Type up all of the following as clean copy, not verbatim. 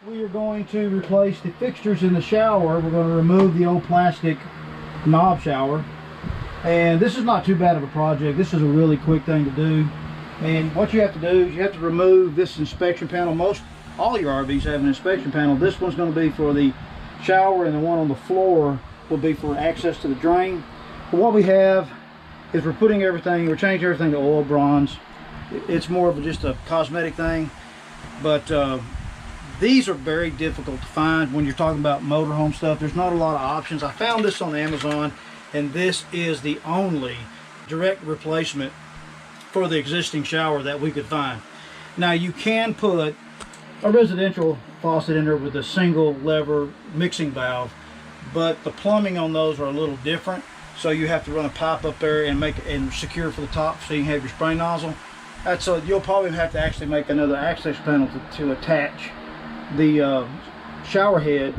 We are going to replace the fixtures in the shower. We're going to remove the old plastic knob shower. And this is not too bad of a project. This is a really quick thing to do. And what you have to do is you have to remove this inspection panel. All your RVs have an inspection panel. This one's going to be for the shower, and the one on the floor will be for access to the drain. But what we have is we're changing everything to oil bronze. It's more of just a cosmetic thing, but these are very difficult to find when you're talking about motorhome stuff. There's not a lot of options. I found this on Amazon, and this is the only direct replacement for the existing shower that we could find. Now you can put a residential faucet in there with a single lever mixing valve, but the plumbing on those are a little different, so you have to run a pipe up there and secure for the top so you can have your spray nozzle. You'll probably have to actually make another access panel to attach the shower head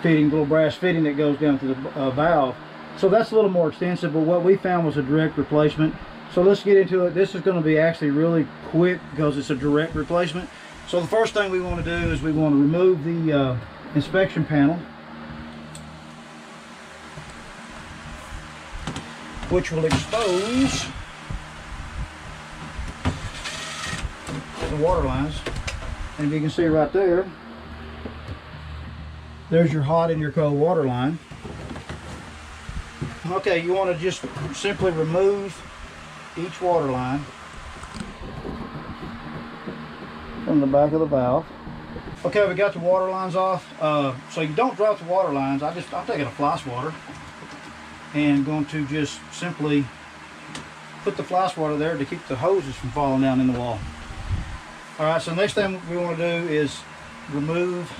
fitting, little brass fitting that goes down to the valve. So that's a little more extensive, but what we found was a direct replacement. So let's get into it. This is going to be actually really quick because it's a direct replacement. So the first thing we want to do is we want to remove the inspection panel, which will expose the water lines. And if you can see right there, there's your hot and your cold water line. Okay, you want to just simply remove each water line from the back of the valve. Okay, we got the water lines off. So you don't drop the water lines. I'm taking a fly swatter and going to just simply put the fly swatter there to keep the hoses from falling down in the wall. Alright, so next thing we want to do is remove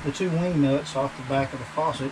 the two wing nuts off the back of the faucet.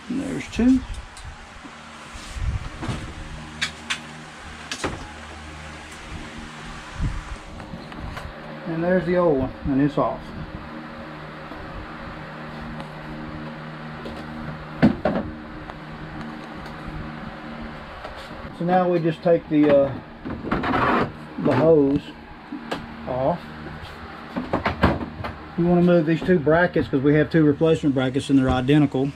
And there's two. And there's the old one, and it's off. So now we just take the hose off. We want to move these two brackets because we have two replacement brackets and they're identical.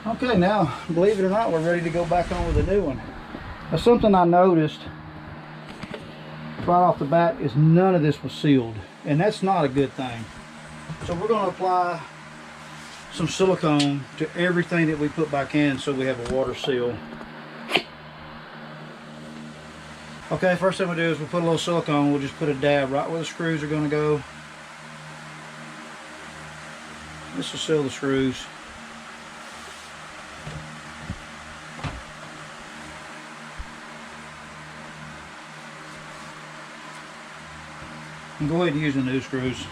Okay, now, believe it or not, we're ready to go back on with a new one. Now, something I noticed right off the bat is none of this was sealed, and that's not a good thing. So we're going to apply some silicone to everything that we put back in so we have a water seal. Okay, first thing we do is we'll put a little silicone. We'll just put a dab right where the screws are going to go. This will seal the screws. And go ahead and use the new screws.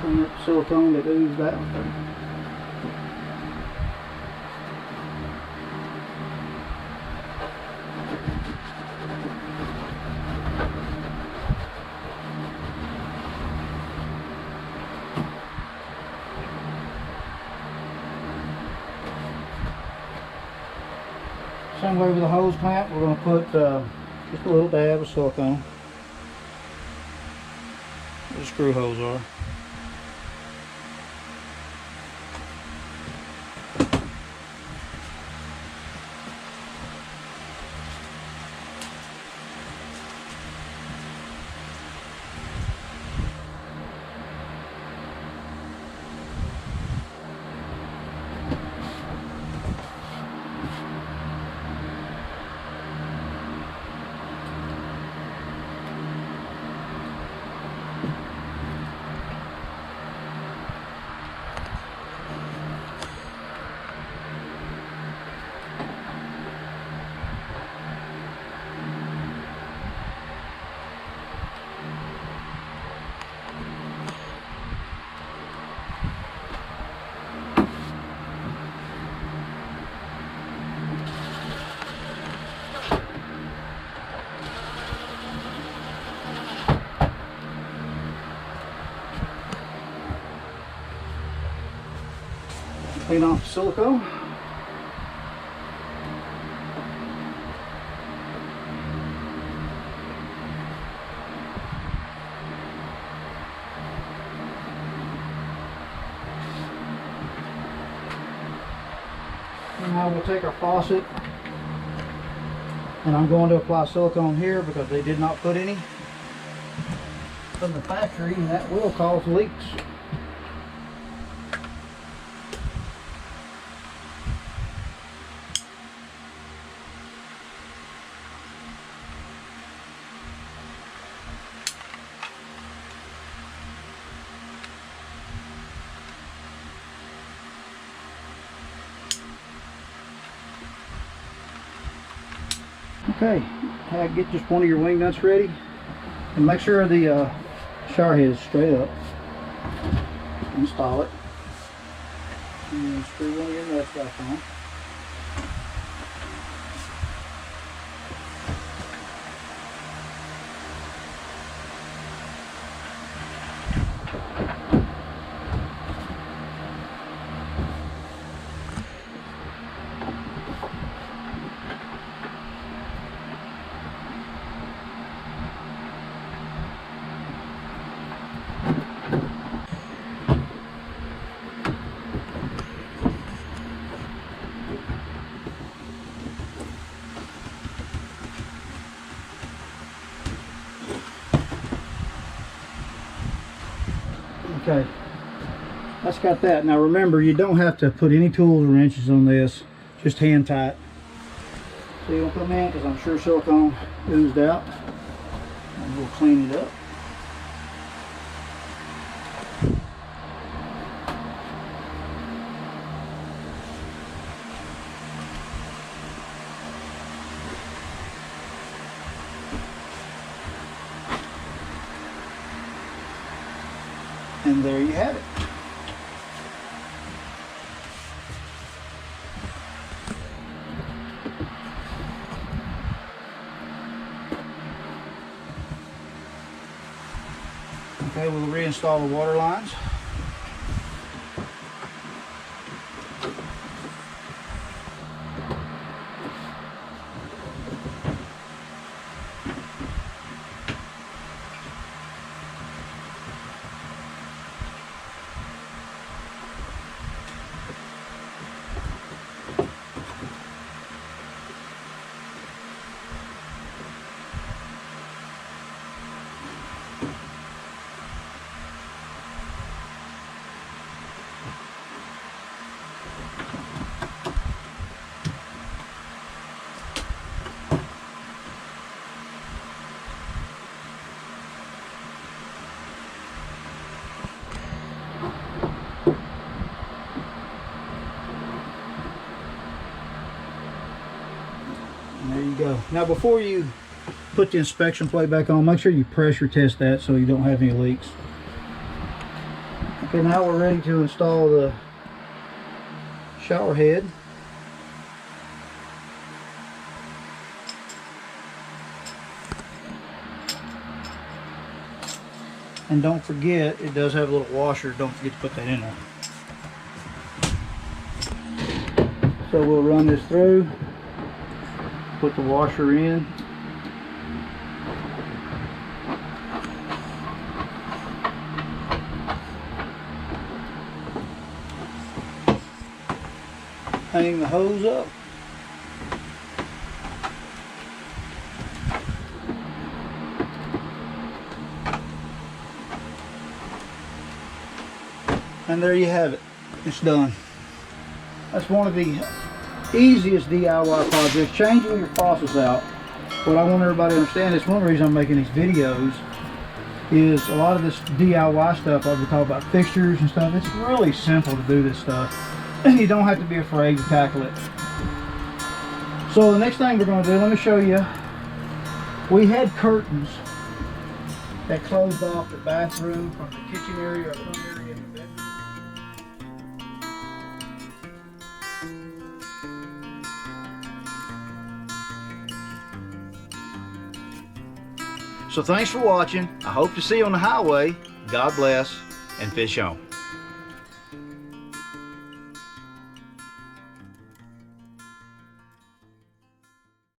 Clean up the silicone that oozed out. Same way with the hose clamp, we're going to put just a little dab of silicone. Where the screw holes are. Clean off the silicone. And now we'll take our faucet, and I'm going to apply silicone here because they did not put any from the factory, and that will cause leaks. Okay, get just one of your wing nuts ready, and make sure the shower head is straight up. Install it, and screw one of your nuts back on. Okay, that's got that. Now remember, you don't have to put any tools or wrenches on this, just hand tight. So you'll come in, because I'm sure silicone oozed out, and we'll clean it up. And there you have it. Okay, we'll reinstall the water lines. And there you go. Now before you put the inspection plate back on, make sure you pressure test that so you don't have any leaks. Okay, now we're ready to install the shower head. And don't forget, it does have a little washer. Don't forget to put that in there. So we'll run this through, put the washer in. Hang the hose up. And there you have it. It's done. That's one of the easiest DIY projects, changing your faucets out. What I want everybody to understand is one of the reasons I'm making these videos is a lot of this DIY stuff, like we talk about fixtures and stuff, it's really simple to do this stuff. And you don't have to be afraid to tackle it. So the next thing we're going to do, let me show you. We had curtains that closed off the bathroom from the kitchen area or front area in the bedroom. So thanks for watching. I hope to see you on the highway. God bless and fish on.